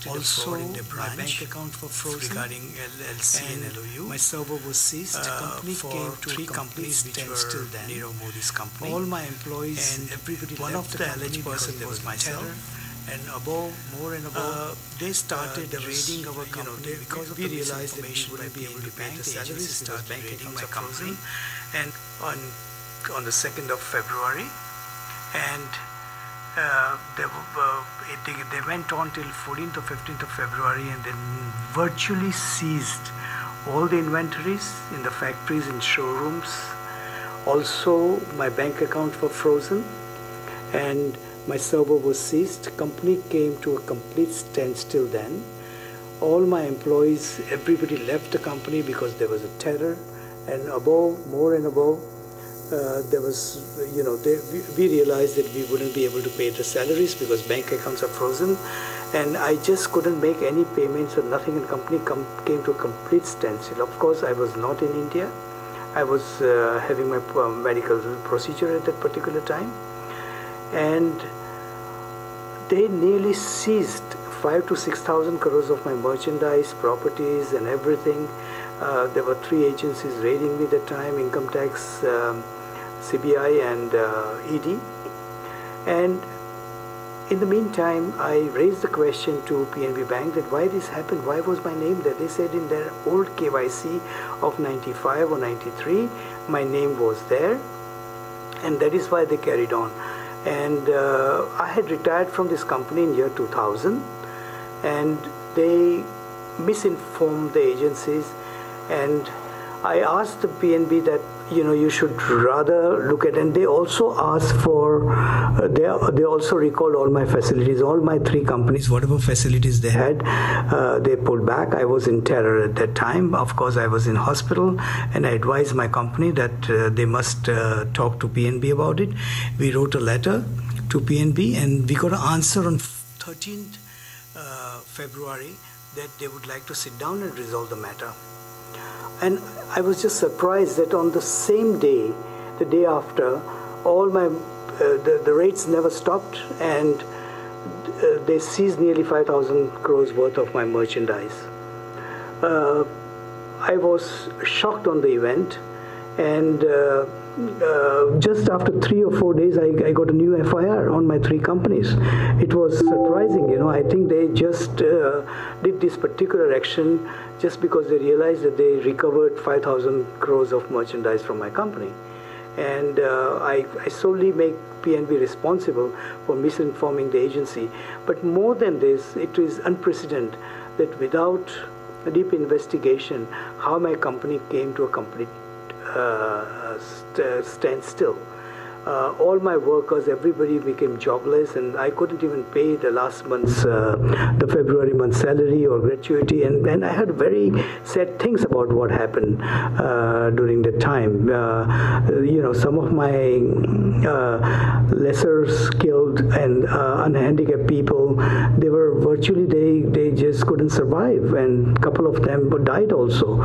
suspected of fraud in their branch. My bank account was frozen regarding LLC and LOU. My server was seized. The company came to three companies which were still then. Nirav Modi's company. All my employees and everybody. One of the alleged person was myself. And more and above, they started raiding our company because we realized that we wouldn't be able to pay the salaries. Started raiding my company, and on the 2nd of February, and they went on till 14th or 15th of February, and then virtually seized all the inventories in the factories and showrooms. Also, my bank account was frozen, and my server was seized. Company came to a complete standstill then. All my employees, everybody left the company because there was a terror. And more and above, there was, we realized that we wouldn't be able to pay the salaries because bank accounts are frozen. And I just couldn't make any payments or nothing, and company came to a complete standstill. Of course, I was not in India. I was having my medical procedure at that particular time. And they nearly seized 5,000 to 6,000 crores of my merchandise, properties, and everything. There were 3 agencies raiding me at that time: income tax, CBI, and ED. And in the meantime, I raised the question to PNB Bank that why this happened, why was my name there? They said in their old KYC of 95 or 93, my name was there, and that is why they carried on. And I had retired from this company in year 2000, and they misinformed the agencies. And I asked the PNB that, you should rather look at, and they also asked for, they also recalled all my facilities, all my 3 companies, whatever facilities they had, they pulled back. I was in terror at that time. Of course, I was in hospital, and I advised my company that they must talk to PNB about it. We wrote a letter to PNB, and we got an answer on 13th February that they would like to sit down and resolve the matter. And I was just surprised that on the same day, the day after, all my the raids never stopped, and they seized nearly 5,000 crores worth of my merchandise. I was shocked on the event, and just after 3 or 4 days, I got a new FIR on my 3 companies. It was surprising, I think they just did this particular action just because they realized that they recovered 5,000 crores of merchandise from my company. And I solely make PNB responsible for misinforming the agency. But more than this, it is unprecedented that without a deep investigation, how my company came to a complete standstill. All my workers, everybody became jobless, and I couldn't even pay the last month's, the February month's salary or gratuity, and I heard very sad things about what happened during that time. Some of my lesser skilled and unhandicapped people, they were virtually, they just couldn't survive, and a couple of them died also.